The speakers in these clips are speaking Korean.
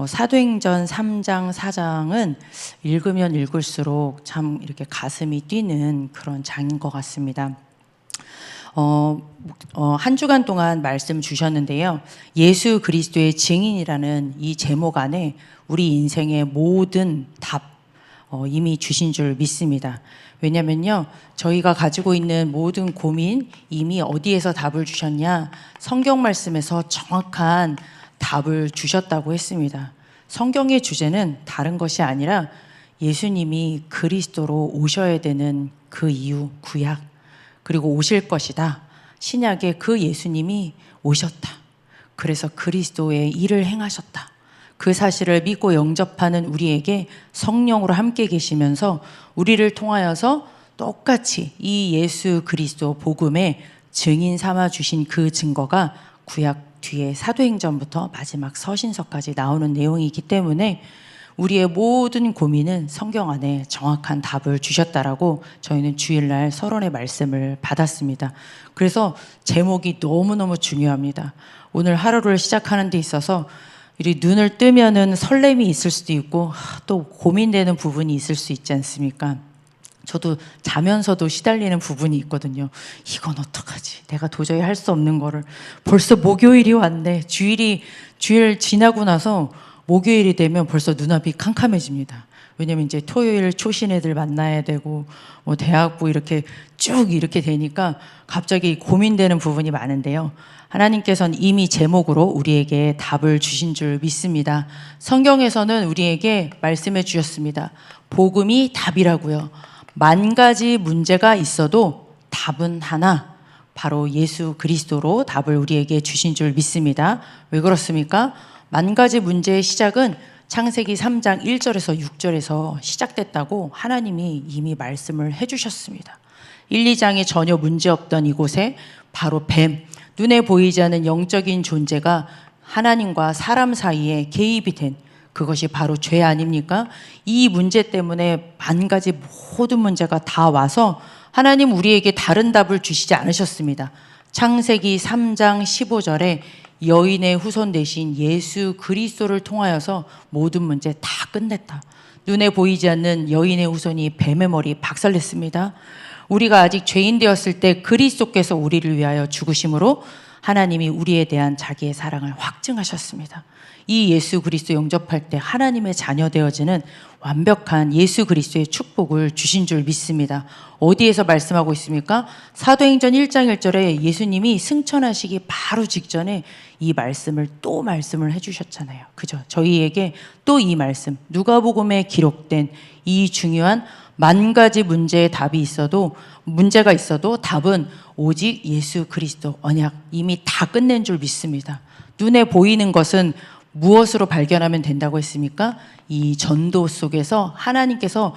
사도행전 3장, 4장은 읽으면 읽을수록 참 이렇게 가슴이 뛰는 그런 장인 것 같습니다. 한 주간 동안 말씀 주셨는데요. 예수 그리스도의 증인이라는 이 제목 안에 우리 인생의 모든 답 이미 주신 줄 믿습니다. 왜냐면요, 저희가 가지고 있는 모든 고민 이미 어디에서 답을 주셨냐? 성경 말씀에서 정확한 답을 주셨다고 했습니다. 성경의 주제는 다른 것이 아니라 예수님이 그리스도로 오셔야 되는 그 이유, 구약, 그리고 오실 것이다. 신약에 그 예수님이 오셨다. 그래서 그리스도의 일을 행하셨다. 그 사실을 믿고 영접하는 우리에게 성령으로 함께 계시면서 우리를 통하여서 똑같이 이 예수 그리스도 복음의 증인 삼아 주신 그 증거가 구약 뒤에 사도행전부터 마지막 서신서까지 나오는 내용이기 때문에 우리의 모든 고민은 성경 안에 정확한 답을 주셨다라고 저희는 주일날 서론의 말씀을 받았습니다. 그래서 제목이 너무너무 중요합니다. 오늘 하루를 시작하는 데 있어서 우리 눈을 뜨면은 설렘이 있을 수도 있고 또 고민되는 부분이 있을 수 있지 않습니까? 저도 자면서도 시달리는 부분이 있거든요. 이건 어떡하지? 내가 도저히 할 수 없는 거를 벌써 목요일이 왔네. 주일 지나고 나서 목요일이 되면 벌써 눈앞이 캄캄해집니다. 왜냐면 이제 토요일 초신 애들 만나야 되고 뭐 대학부 이렇게 쭉 이렇게 되니까 갑자기 고민되는 부분이 많은데요. 하나님께서는 이미 제목으로 우리에게 답을 주신 줄 믿습니다. 성경에서는 우리에게 말씀해 주셨습니다. 복음이 답이라고요. 만 가지 문제가 있어도 답은 하나, 바로 예수 그리스도로 답을 우리에게 주신 줄 믿습니다. 왜 그렇습니까? 만 가지 문제의 시작은 창세기 3장 1절에서 6절에서 시작됐다고 하나님이 이미 말씀을 해주셨습니다. 1, 2장에 전혀 문제없던 이곳에 바로 뱀, 눈에 보이지 않는 영적인 존재가 하나님과 사람 사이에 개입이 된 그것이 바로 죄 아닙니까? 이 문제 때문에 만 가지 모든 문제가 다 와서 하나님 우리에게 다른 답을 주시지 않으셨습니다. 창세기 3장 15절에 여인의 후손 되신 예수 그리스도를 통하여서 모든 문제 다 끝냈다. 눈에 보이지 않는 여인의 후손이 뱀의 머리 박살냈습니다. 우리가 아직 죄인 되었을 때 그리스도께서 우리를 위하여 죽으심으로 하나님이 우리에 대한 자기의 사랑을 확증하셨습니다. 이 예수 그리스도 영접할 때 하나님의 자녀 되어지는 완벽한 예수 그리스도의 축복을 주신 줄 믿습니다. 어디에서 말씀하고 있습니까? 사도행전 1장 1절에 예수님이 승천하시기 바로 직전에 이 말씀을 또 말씀을 해주셨잖아요. 그죠? 저희에게 또 이 말씀, 누가복음에 기록된 이 중요한 만 가지 문제의 답이 있어도 문제가 있어도 답은 오직 예수 그리스도 언약 이미 다 끝낸 줄 믿습니다. 눈에 보이는 것은 무엇으로 발견하면 된다고 했습니까? 이 전도 속에서 하나님께서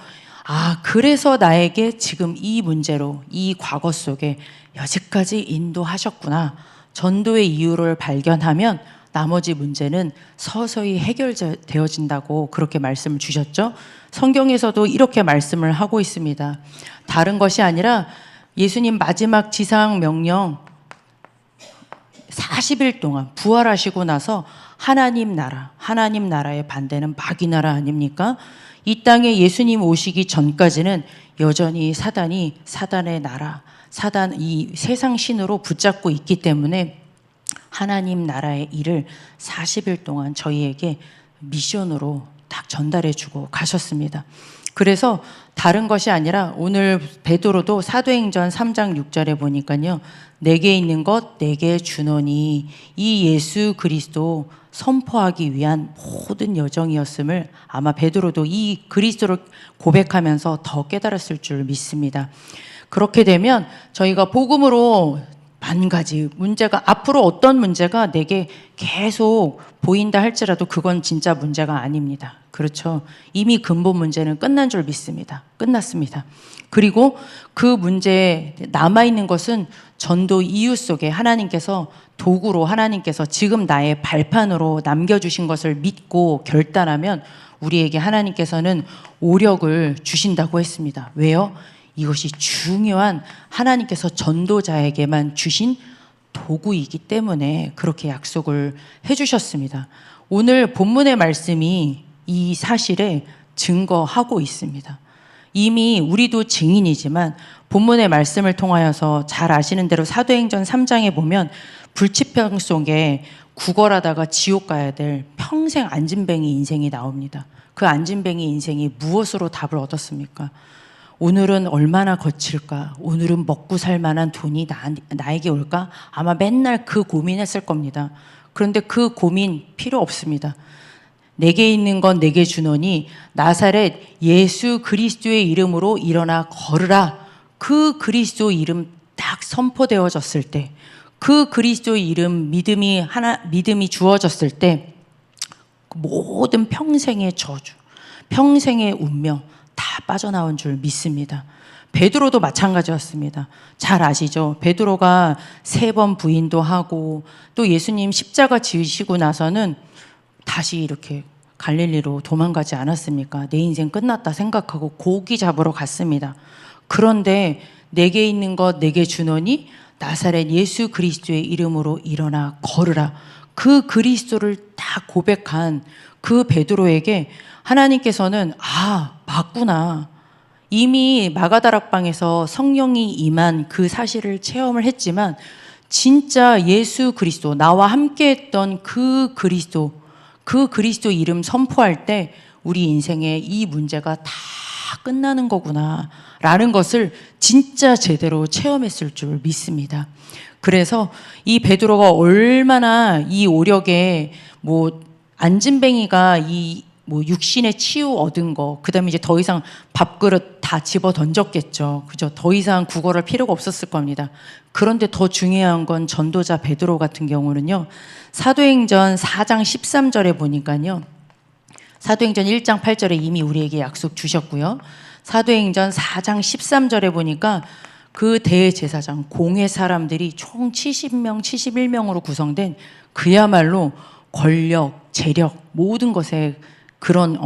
그래서 나에게 지금 이 문제로 이 과거 속에 여지까지 인도하셨구나. 전도의 이유를 발견하면 나머지 문제는 서서히 해결되어진다고 그렇게 말씀을 주셨죠. 성경에서도 이렇게 말씀을 하고 있습니다. 다른 것이 아니라 예수님 마지막 지상 명령 40일 동안 부활하시고 나서 하나님 나라의 반대는 마귀 나라 아닙니까? 이 땅에 예수님 오시기 전까지는 여전히 사단의 나라, 이 세상 신으로 붙잡고 있기 때문에 하나님 나라의 일을 40일 동안 저희에게 미션으로 딱 전달해 주고 가셨습니다. 그래서 다른 것이 아니라 오늘 베드로도 사도행전 3장 6절에 보니까요. 내게 있는 것 내게 주노니 이 예수 그리스도 선포하기 위한 모든 여정이었음을 아마 베드로도 이 그리스도를 고백하면서 더 깨달았을 줄 믿습니다. 그렇게 되면 저희가 복음으로 만 가지 문제가 앞으로 어떤 문제가 내게 계속 보인다 할지라도 그건 진짜 문제가 아닙니다. 그렇죠. 이미 근본 문제는 끝난 줄 믿습니다. 끝났습니다. 그리고 그 문제에 남아있는 것은 전도 이유 속에 하나님께서 도구로 하나님께서 지금 나의 발판으로 남겨주신 것을 믿고 결단하면 우리에게 하나님께서는 오력을 주신다고 했습니다. 왜요? 이것이 중요한 하나님께서 전도자에게만 주신 도구이기 때문에 그렇게 약속을 해주셨습니다. 오늘 본문의 말씀이 이 사실에 증거하고 있습니다. 이미 우리도 증인이지만 본문의 말씀을 통하여서 잘 아시는 대로 사도행전 3장에 보면 불치병 속에 구걸하다가 지옥 가야 될 평생 안진뱅이 인생이 나옵니다. 그 안진뱅이 인생이 무엇으로 답을 얻었습니까? 오늘은 얼마나 거칠까? 오늘은 먹고 살 만한 돈이 나에게 올까? 아마 맨날 그 고민했을 겁니다. 그런데 그 고민 필요 없습니다. 내게 있는 건 내게 주노니 나사렛 예수 그리스도의 이름으로 일어나 걸으라. 그 그리스도 이름 딱 선포되어졌을 때, 그 그리스도 이름 믿음이 주어졌을 때 모든 평생의 저주, 평생의 운명 다 빠져나온 줄 믿습니다. 베드로도 마찬가지였습니다. 잘 아시죠? 베드로가 3번 부인도 하고 또 예수님 십자가 지으시고 나서는 다시 이렇게 갈릴리로 도망가지 않았습니까? 내 인생 끝났다 생각하고 고기 잡으러 갔습니다. 그런데 내게 있는 것 내게 주노니 나사렛 예수 그리스도의 이름으로 일어나 걸으라. 그 그리스도를 딱 고백한 그 베드로에게 하나님께서는 맞구나. 이미 마가다락방에서 성령이 임한 그 사실을 체험을 했지만 진짜 예수 그리스도, 나와 함께했던 그 그리스도 이름 선포할 때 우리 인생에 이 문제가 다 끝나는 거구나 라는 것을 진짜 제대로 체험했을 줄 믿습니다. 그래서 이 베드로가 얼마나 이 오력에 안진뱅이가 육신의 치유 얻은 거, 그 다음에 이제 더 이상 밥그릇 다 집어 던졌겠죠. 그죠? 더 이상 구걸할 필요가 없었을 겁니다. 그런데 더 중요한 건 전도자 베드로 같은 경우는요, 사도행전 4장 13절에 보니까요, 사도행전 1장 8절에 이미 우리에게 약속 주셨고요, 사도행전 4장 13절에 보니까 그 대제사장 공회 사람들이 총 70명, 71명으로 구성된 그야말로 권력, 재력, 모든 것에 그런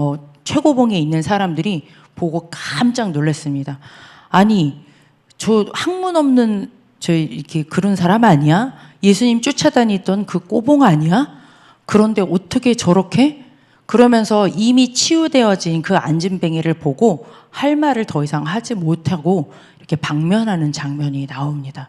최고봉에 있는 사람들이 보고 깜짝 놀랐습니다. 아니, 저 학문 없는 이렇게 그런 사람 아니야? 예수님 쫓아다니던 그 꼬봉 아니야? 그런데 어떻게 저렇게? 그러면서 이미 치유되어진 그 안진뱅이를 보고 할 말을 더 이상 하지 못하고 이렇게 방면하는 장면이 나옵니다.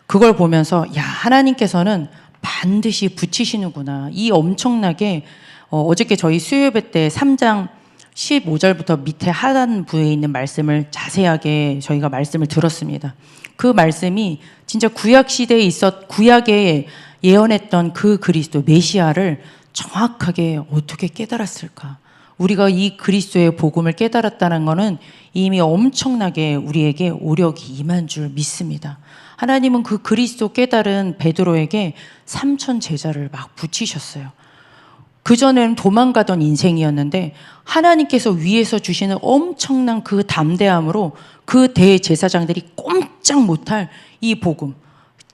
그걸 보면서 하나님께서는 반드시 붙이시는구나. 이 엄청나게 어저께 저희 수요예배 때 3장 15절부터 밑에 하단부에 있는 말씀을 자세하게 저희가 말씀을 들었습니다. 그 말씀이 진짜 구약에 예언했던 그 그리스도 메시아를 정확하게 어떻게 깨달았을까? 우리가 이 그리스도의 복음을 깨달았다는 것은 이미 엄청나게 우리에게 오력이 임한 줄 믿습니다. 하나님은 그 그리스도 깨달은 베드로에게 3천 제자를 막 붙이셨어요. 그전에는 도망가던 인생이었는데 하나님께서 위에서 주시는 엄청난 그 담대함으로 그 대제사장들이 꼼짝 못할 이 복음,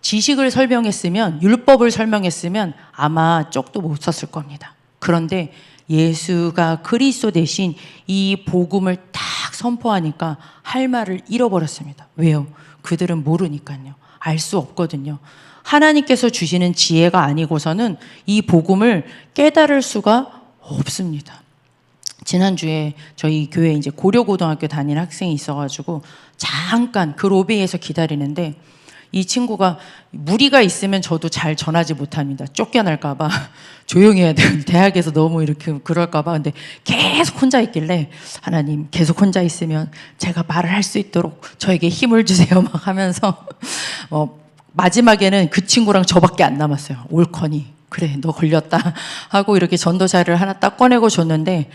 지식을 설명했으면, 율법을 설명했으면 아마 쪽도 못 썼을 겁니다. 그런데 예수가 그리스도 대신 이 복음을 딱 선포하니까 할 말을 잃어버렸습니다. 왜요? 그들은 모르니까요. 알 수 없거든요. 하나님께서 주시는 지혜가 아니고서는 이 복음을 깨달을 수가 없습니다. 지난주에 저희 교회 이제 고려고등학교 다니는 학생이 있어가지고 잠깐 그 로비에서 기다리는데 이 친구가 무리가 있으면 저도 잘 전하지 못합니다. 쫓겨날까봐 조용히 해야 돼요. 대학에서 너무 이렇게 그럴까봐. 근데 계속 혼자 있길래 하나님 계속 혼자 있으면 제가 말을 할 수 있도록 저에게 힘을 주세요 막 하면서 마지막에는 그 친구랑 저밖에 안 남았어요. 옳거니 그래 너 걸렸다 하고 이렇게 전도자를 하나 딱 꺼내고 줬는데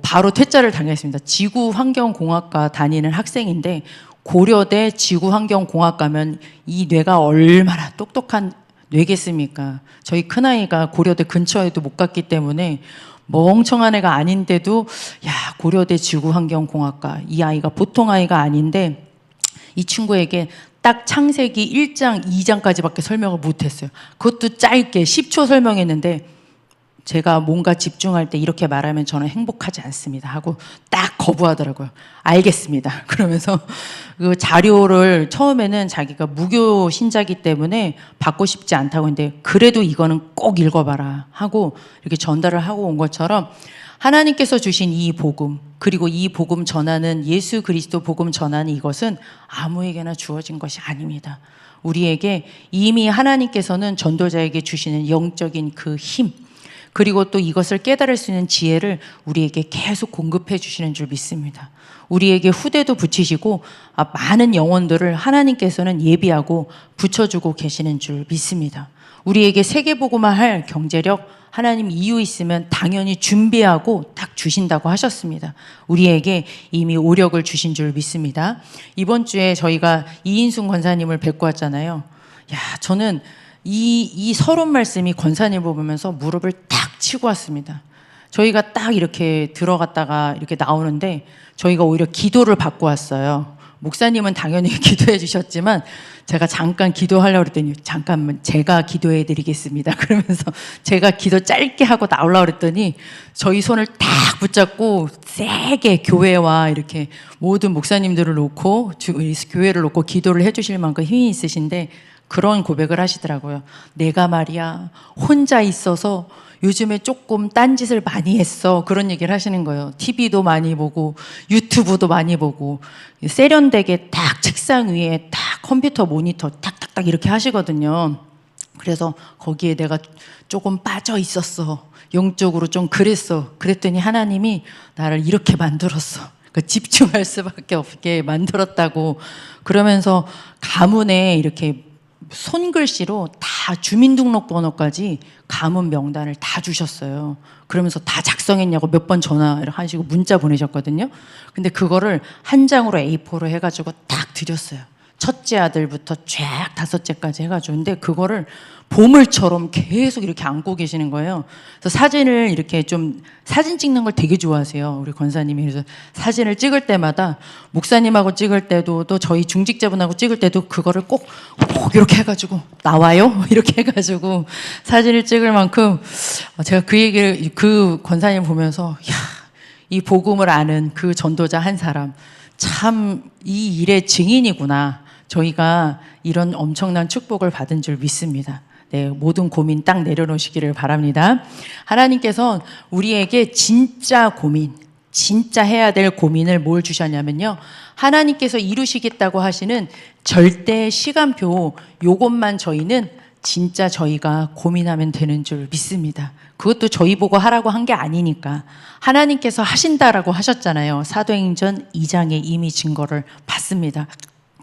바로 퇴짜를 당했습니다. 지구환경공학과 다니는 학생인데 고려대 지구환경공학과면 이 뇌가 얼마나 똑똑한 뇌겠습니까? 저희 큰아이가 고려대 근처에도 못 갔기 때문에 멍청한 애가 아닌데도 고려대 지구환경공학과, 이 아이가 보통 아이가 아닌데 이 친구에게 딱 창세기 1장, 2장까지밖에 설명을 못했어요. 그것도 짧게 10초 설명했는데 제가 뭔가 집중할 때 이렇게 말하면 저는 행복하지 않습니다 하고 딱 거부하더라고요. 알겠습니다. 그러면서 그 자료를 처음에는 자기가 무교 신자기 때문에 받고 싶지 않다고 했는데 그래도 이거는 꼭 읽어봐라 하고 이렇게 전달을 하고 온 것처럼 하나님께서 주신 이 복음, 그리고 이 복음 전하는 예수 그리스도 복음 전하는 이것은 아무에게나 주어진 것이 아닙니다. 우리에게 이미 하나님께서는 전도자에게 주시는 영적인 그 힘, 그리고 또 이것을 깨달을 수 있는 지혜를 우리에게 계속 공급해 주시는 줄 믿습니다. 우리에게 후대도 붙이시고 많은 영혼들을 하나님께서는 예비하고 붙여주고 계시는 줄 믿습니다. 우리에게 세계보고만 할 경제력, 하나님 이유 있으면 당연히 준비하고 딱 주신다고 하셨습니다. 우리에게 이미 오력을 주신 줄 믿습니다. 이번 주에 저희가 이인순 권사님을 뵙고 왔잖아요. 야, 저는 이 서론 말씀이 권사님을 보면서 무릎을 딱 치고 왔습니다. 저희가 딱 이렇게 들어갔다가 이렇게 나오는데 저희가 오히려 기도를 받고 왔어요. 목사님은 당연히 기도해 주셨지만 제가 잠깐 기도하려고 그랬더니 잠깐만 제가 기도해 드리겠습니다. 그러면서 제가 기도 짧게 하고 나오려고 그랬더니 저희 손을 딱 붙잡고 세게 교회와 이렇게 모든 목사님들을 놓고 교회를 놓고 기도를 해 주실 만큼 힘이 있으신데 그런 고백을 하시더라고요. 내가 말이야 혼자 있어서 요즘에 조금 딴짓을 많이 했어. 그런 얘기를 하시는 거예요. TV도 많이 보고 유튜브도 많이 보고 세련되게 딱 책상 위에 딱 컴퓨터 모니터 딱딱딱 이렇게 하시거든요. 그래서 거기에 내가 조금 빠져 있었어. 영적으로 좀 그랬어. 그랬더니 하나님이 나를 이렇게 만들었어. 그러니까 집중할 수밖에 없게 만들었다고 그러면서 가문에 이렇게 손글씨로 다 주민등록번호까지 가문 명단을 다 주셨어요. 그러면서 다 작성했냐고 몇 번 전화를 하시고 문자 보내셨거든요. 근데 그거를 한 장으로 A4로 해가지고 딱 드렸어요. 첫째 아들부터 쫙 다섯째까지 해가지고. 근데 그거를 보물처럼 계속 이렇게 안고 계시는 거예요. 그래서 사진을 이렇게 좀 사진 찍는 걸 되게 좋아하세요. 우리 권사님이. 그래서 사진을 찍을 때마다 목사님하고 찍을 때도 또 저희 중직자분하고 찍을 때도 그거를 꼭 이렇게 해가지고 나와요? 이렇게 해가지고 사진을 찍을 만큼 제가 그 얘기를 그 권사님 보면서 야, 이 복음을 아는 그 전도자 한 사람 참 이 일의 증인이구나. 저희가 이런 엄청난 축복을 받은 줄 믿습니다. 네, 모든 고민 딱 내려놓으시기를 바랍니다. 하나님께서 우리에게 진짜 고민, 진짜 해야 될 고민을 뭘 주셨냐면요. 하나님께서 이루시겠다고 하시는 절대 시간표, 요것만 저희는 진짜 저희가 고민하면 되는 줄 믿습니다. 그것도 저희 보고 하라고 한 게 아니니까 하나님께서 하신다라고 하셨잖아요. 사도행전 2장에 이미 증거를 받습니다.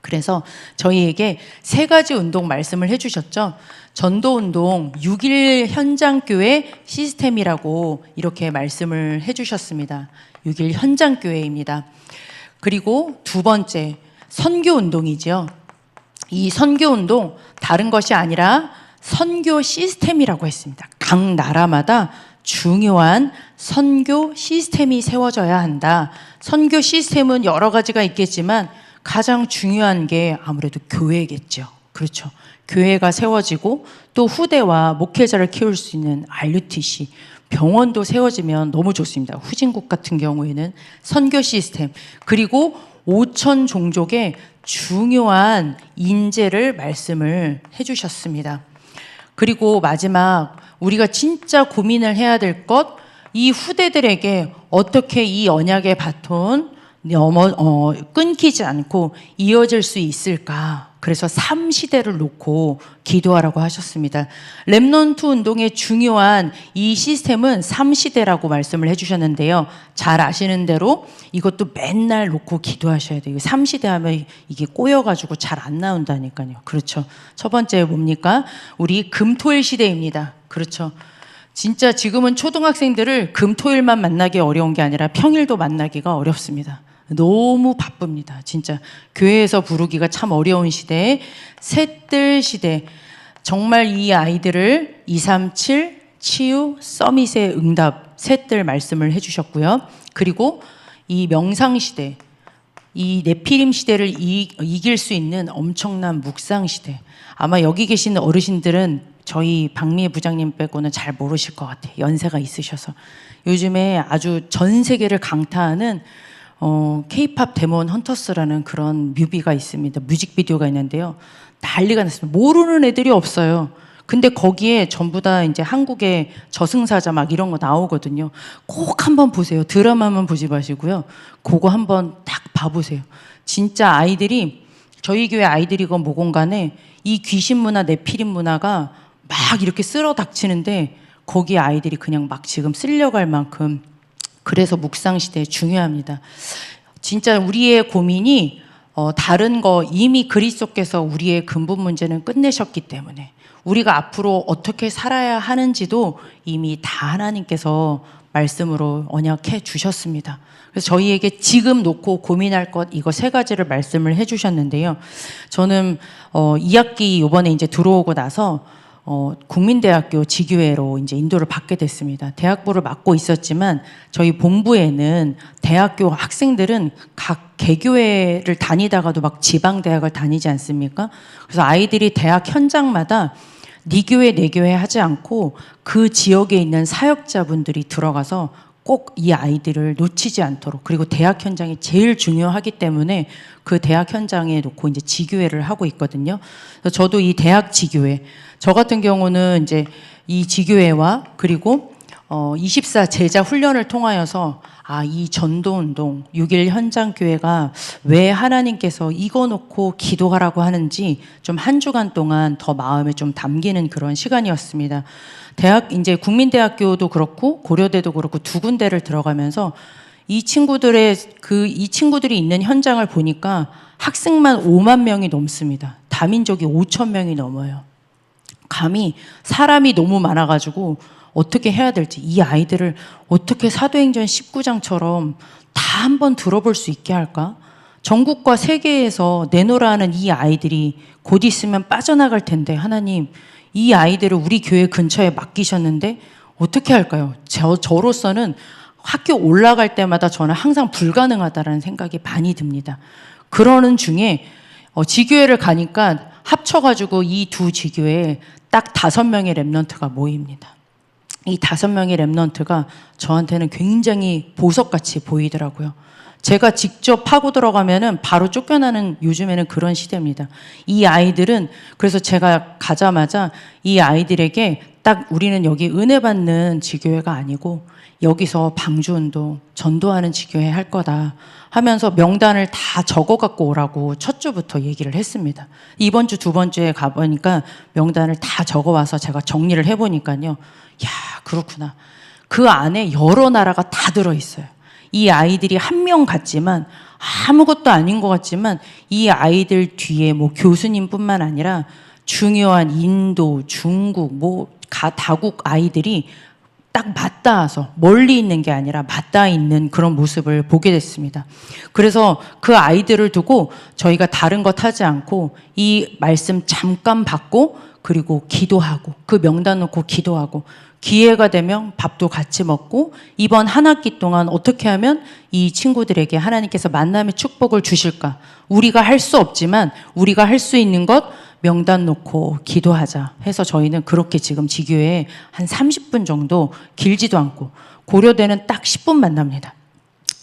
그래서 저희에게 세 가지 운동 말씀을 해주셨죠. 전도운동 6일 현장교회 시스템이라고 이렇게 말씀을 해주셨습니다. 6일 현장교회입니다. 그리고 두 번째 선교운동이죠. 이 선교운동 다른 것이 아니라 선교 시스템이라고 했습니다. 각 나라마다 중요한 선교 시스템이 세워져야 한다. 선교 시스템은 여러 가지가 있겠지만 가장 중요한 게 아무래도 교회겠죠. 그렇죠. 교회가 세워지고 또 후대와 목회자를 키울 수 있는 RUTC, 병원도 세워지면 너무 좋습니다. 후진국 같은 경우에는 선교 시스템, 그리고 5천 종족의 중요한 인재를 말씀을 해주셨습니다. 그리고 마지막 우리가 진짜 고민을 해야 될 것, 이 후대들에게 어떻게 이 언약의 바톤 끊기지 않고 이어질 수 있을까? 그래서 3시대를 놓고 기도하라고 하셨습니다. 렘넌트 운동의 중요한 이 시스템은 3시대라고 말씀을 해주셨는데요. 잘 아시는 대로 이것도 맨날 놓고 기도하셔야 돼요. 3시대 하면 이게 꼬여가지고 잘 안 나온다니까요. 그렇죠. 첫 번째 뭡니까? 우리 금토일 시대입니다. 그렇죠. 진짜 지금은 초등학생들을 금토일만 만나기 어려운 게 아니라 평일도 만나기가 어렵습니다. 너무 바쁩니다. 진짜 교회에서 부르기가 참 어려운 시대에 셋들 시대, 정말 이 아이들을 237 치유 서밋의 응답 셋들 말씀을 해주셨고요. 그리고 이 명상 시대, 이 네피림 시대를 이길 수 있는 엄청난 묵상 시대. 아마 여기 계신 어르신들은 저희 박미애 부장님 빼고는 잘 모르실 것 같아요. 연세가 있으셔서. 요즘에 아주 전 세계를 강타하는 K-팝 데몬 헌터스라는 그런 뮤비가 있습니다. 뮤직비디오가 있는데요. 난리가 났습니다. 모르는 애들이 없어요. 근데 거기에 전부 다 이제 한국의 저승사자 막 이런 거 나오거든요. 꼭 한번 보세요. 드라마만 보지 마시고요. 그거 한번 딱 봐보세요. 진짜 아이들이, 저희 교회 아이들이건 뭐건 간에 이 귀신 문화, 네피림 문화가 막 이렇게 쓸어 닥치는데 거기에 아이들이 그냥 막 지금 쓸려갈 만큼, 그래서 묵상시대 중요합니다. 진짜 우리의 고민이 다른 거, 이미 그리스도께서 우리의 근본 문제는 끝내셨기 때문에 우리가 앞으로 어떻게 살아야 하는지도 이미 다 하나님께서 말씀으로 언약해 주셨습니다. 그래서 저희에게 지금 놓고 고민할 것, 이거 세 가지를 말씀을 해 주셨는데요. 저는 2학기 이번에 이제 들어오고 나서 국민대학교 지교회로 이제 인도를 받게 됐습니다. 대학부를 맡고 있었지만 저희 본부에는 대학교 학생들은 각 개교회를 다니다가도 막 지방대학을 다니지 않습니까? 그래서 아이들이 대학 현장마다 네 교회 내 교회 하지 않고 그 지역에 있는 사역자분들이 들어가서 꼭 이 아이들을 놓치지 않도록, 그리고 대학 현장이 제일 중요하기 때문에 그 대학 현장에 놓고 이제 지교회를 하고 있거든요. 그래서 저도 이 대학 지교회, 저 같은 경우는 이제 이 지교회와 그리고 24 제자 훈련을 통하여서 이 전도운동 6일 현장교회가 왜 하나님께서 이거 놓고 기도하라고 하는지 좀 한 주간 동안 더 마음에 좀 담기는 그런 시간이었습니다. 이제 국민대학교도 그렇고 고려대도 그렇고 두 군데를 들어가면서 이 친구들이 있는 현장을 보니까 학생만 5만 명이 넘습니다. 다민족이 5천 명이 넘어요. 감히 사람이 너무 많아가지고 어떻게 해야 될지, 이 아이들을 어떻게 사도행전 19장처럼 다 한번 들어볼 수 있게 할까? 전국과 세계에서 내노라는 이 아이들이 곧 있으면 빠져나갈 텐데, 하나님, 이 아이들을 우리 교회 근처에 맡기셨는데 어떻게 할까요? 저로서는 학교 올라갈 때마다 저는 항상 불가능하다라는 생각이 많이 듭니다. 그러는 중에 지교회를 가니까 합쳐가지고 이 두 지교회에 딱 5명의 랩런트가 모입니다. 이 5명의 랩런트가 저한테는 굉장히 보석같이 보이더라고요. 제가 직접 파고 들어가면은 바로 쫓겨나는, 요즘에는 그런 시대입니다. 이 아이들은, 그래서 제가 가자마자 이 아이들에게 딱 우리는 여기 은혜 받는 지교회가 아니고 여기서 방주운동, 전도하는 지교회 할 거다 하면서 명단을 다 적어 갖고 오라고 첫 주부터 얘기를 했습니다. 이번 주, 두 번째에 가보니까 명단을 다 적어 와서 제가 정리를 해보니까요. 야, 그렇구나. 그 안에 여러 나라가 다 들어있어요. 이 아이들이 한 명 같지만 아무것도 아닌 것 같지만 이 아이들 뒤에 뭐 교수님뿐만 아니라 중요한 인도, 중국, 다국 아이들이 딱 맞닿아서 멀리 있는 게 아니라 맞닿아 있는 그런 모습을 보게 됐습니다. 그래서 그 아이들을 두고 저희가 다른 것 하지 않고 이 말씀 잠깐 받고 그리고 기도하고 그 명단 놓고 기도하고 기회가 되면 밥도 같이 먹고 이번 한 학기 동안 어떻게 하면 이 친구들에게 하나님께서 만남의 축복을 주실까? 우리가 할 수 없지만 우리가 할 수 있는 것 명단 놓고 기도하자 해서 저희는 그렇게 지금 지교회에 한 30분 정도, 길지도 않고 고려대는 딱 10분 만납니다.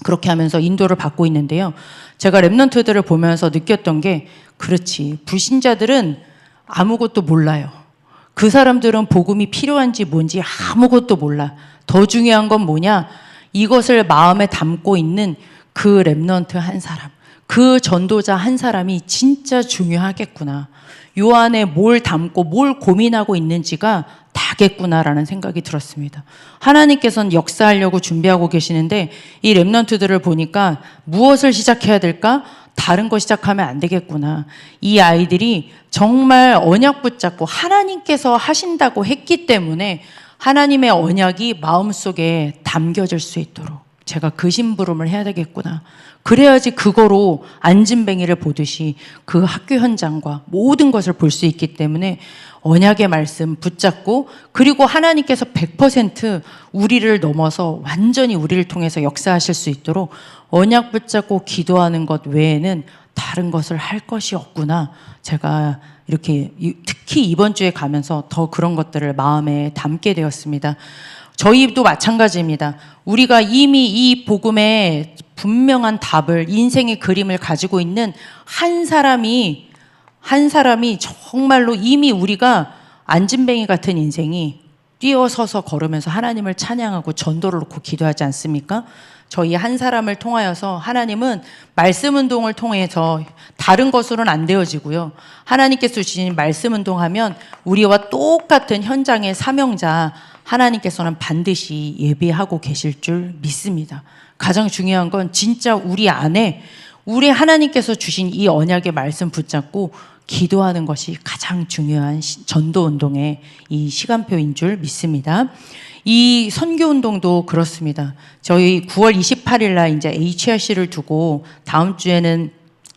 그렇게 하면서 인도를 받고 있는데요. 제가 랩런트들을 보면서 느꼈던 게, 그렇지, 불신자들은 아무것도 몰라요. 그 사람들은 복음이 필요한지 뭔지 아무것도 몰라. 더 중요한 건 뭐냐? 이것을 마음에 담고 있는 그 랩런트 한 사람, 그 전도자 한 사람이 진짜 중요하겠구나. 요 안에 뭘 담고 뭘 고민하고 있는지가 다겠구나라는 생각이 들었습니다. 하나님께서는 역사하려고 준비하고 계시는데 이 랩런트들을 보니까 무엇을 시작해야 될까? 다른 거 시작하면 안 되겠구나. 이 아이들이 정말 언약 붙잡고 하나님께서 하신다고 했기 때문에 하나님의 언약이 마음속에 담겨질 수 있도록 제가 그 심부름을 해야 되겠구나. 그래야지 그거로 안진뱅이를 보듯이 그 학교 현장과 모든 것을 볼 수 있기 때문에 언약의 말씀 붙잡고, 그리고 하나님께서 100% 우리를 넘어서 완전히 우리를 통해서 역사하실 수 있도록 언약 붙잡고 기도하는 것 외에는 다른 것을 할 것이 없구나. 제가 이렇게 특히 이번 주에 가면서 더 그런 것들을 마음에 담게 되었습니다. 저희도 마찬가지입니다. 우리가 이미 이 복음에 분명한 답을, 인생의 그림을 가지고 있는 한 사람이 정말로 이미 우리가 안진뱅이 같은 인생이 뛰어서서 걸으면서 하나님을 찬양하고 전도를 놓고 기도하지 않습니까? 저희 한 사람을 통하여서 하나님은 말씀 운동을 통해서 다른 것으로는 안 되어지고요. 하나님께서 주신 말씀 운동하면 우리와 똑같은 현장의 사명자 하나님께서는 반드시 예비하고 계실 줄 믿습니다. 가장 중요한 건 진짜 우리 안에 우리 하나님께서 주신 이 언약의 말씀 붙잡고 기도하는 것이 가장 중요한 전도 운동의 이 시간표인 줄 믿습니다. 이 선교 운동도 그렇습니다. 저희 9월 28일 날 이제 HRC를 두고 다음 주에는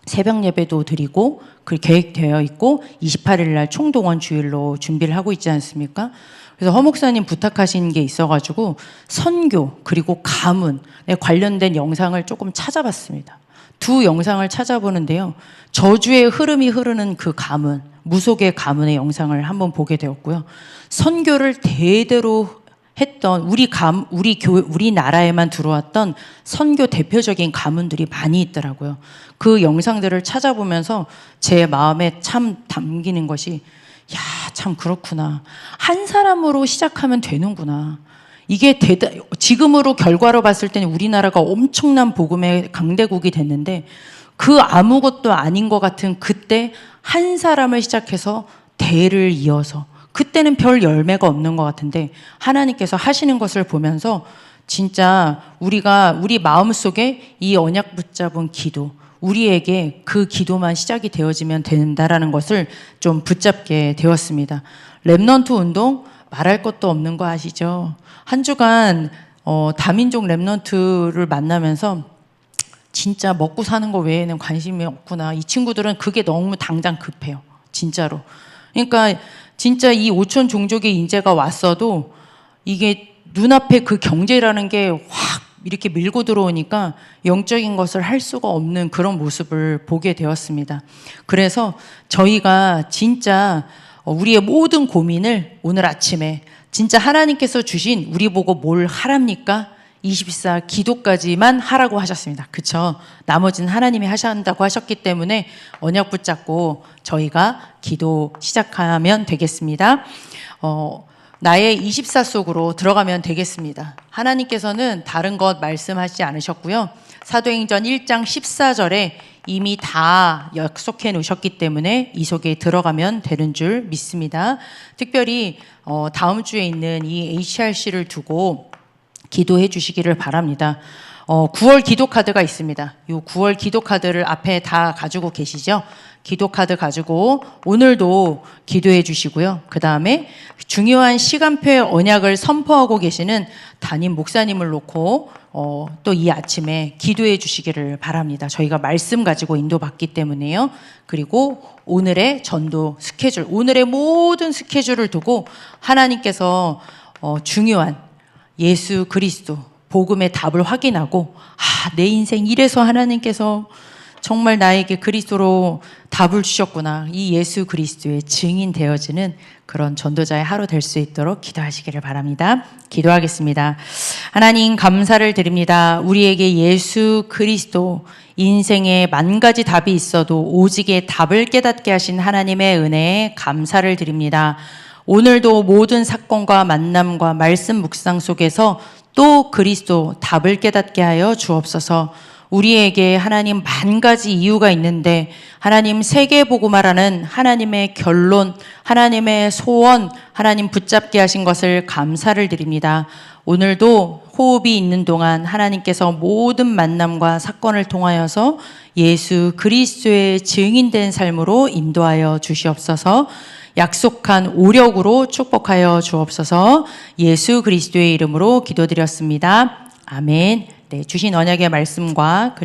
새벽 예배도 드리고 그 계획되어 있고 28일 날 총동원 주일로 준비를 하고 있지 않습니까? 그래서 허 목사님 부탁하신 게 있어가지고 선교 그리고 가문에 관련된 영상을 조금 찾아봤습니다. 두 영상을 찾아보는데요. 저주의 흐름이 흐르는 그 가문, 무속의 가문의 영상을 한번 보게 되었고요. 선교를 대대로 했던 우리 나라에만 들어왔던 선교 대표적인 가문들이 많이 있더라고요. 그 영상들을 찾아보면서 제 마음에 참 담기는 것이 야, 참 그렇구나. 한 사람으로 시작하면 되는구나. 이게 지금으로 결과로 봤을 때는 우리나라가 엄청난 복음의 강대국이 됐는데 그 아무것도 아닌 것 같은 그때 한 사람을 시작해서 대를 이어서 그때는 별 열매가 없는 것 같은데 하나님께서 하시는 것을 보면서 진짜 우리 마음속에 이 언약 붙잡은 기도, 우리에게 그 기도만 시작이 되어지면 된다라는 것을 좀 붙잡게 되었습니다. 렘넌트 운동 말할 것도 없는 거 아시죠? 한 주간 다민족 렘넌트를 만나면서 진짜 먹고 사는 거 외에는 관심이 없구나. 이 친구들은 그게 너무 당장 급해요. 진짜로. 그러니까 진짜 이 5천 종족의 인재가 왔어도 이게 눈앞에 그 경제라는 게 확 이렇게 밀고 들어오니까 영적인 것을 할 수가 없는 그런 모습을 보게 되었습니다. 그래서 저희가 진짜 우리의 모든 고민을 오늘 아침에 진짜 하나님께서 주신 우리 보고 뭘 하랍니까? 24 기도까지만 하라고 하셨습니다. 그쵸? 나머지는 하나님이 하신다고 하셨기 때문에 언약 붙잡고 저희가 기도 시작하면 되겠습니다. 나의 24 속으로 들어가면 되겠습니다. 하나님께서는 다른 것 말씀하시지 않으셨고요. 사도행전 1장 14절에 이미 다 약속해 놓으셨기 때문에 이 속에 들어가면 되는 줄 믿습니다. 특별히 다음 주에 있는 이 HRC를 두고 기도해 주시기를 바랍니다. 9월 기도 카드가 있습니다. 이 9월 기도 카드를 앞에 다 가지고 계시죠? 기도 카드 가지고 오늘도 기도해 주시고요. 그 다음에 중요한 시간표의 언약을 선포하고 계시는 담임 목사님을 놓고 또 이 아침에 기도해 주시기를 바랍니다. 저희가 말씀 가지고 인도받기 때문에요. 그리고 오늘의 전도 스케줄, 오늘의 모든 스케줄을 두고 하나님께서 중요한 예수 그리스도 복음의 답을 확인하고 내 인생 이래서 하나님께서 정말 나에게 그리스도로 답을 주셨구나. 이 예수 그리스도의 증인 되어지는 그런 전도자의 하루 될 수 있도록 기도하시기를 바랍니다. 기도하겠습니다. 하나님 감사를 드립니다. 우리에게 예수 그리스도 인생에 만 가지 답이 있어도 오직의 답을 깨닫게 하신 하나님의 은혜에 감사를 드립니다. 오늘도 모든 사건과 만남과 말씀 묵상 속에서 또 그리스도 답을 깨닫게 하여 주옵소서. 우리에게 하나님 만 가지 이유가 있는데 하나님 세계복음화라는 하나님의 결론, 하나님의 소원, 하나님 붙잡게 하신 것을 감사를 드립니다. 오늘도 호흡이 있는 동안 하나님께서 모든 만남과 사건을 통하여서 예수 그리스도의 증인된 삶으로 인도하여 주시옵소서. 약속한 오력으로 축복하여 주옵소서. 예수 그리스도의 이름으로 기도드렸습니다. 아멘. 네, 주신 언약의 말씀과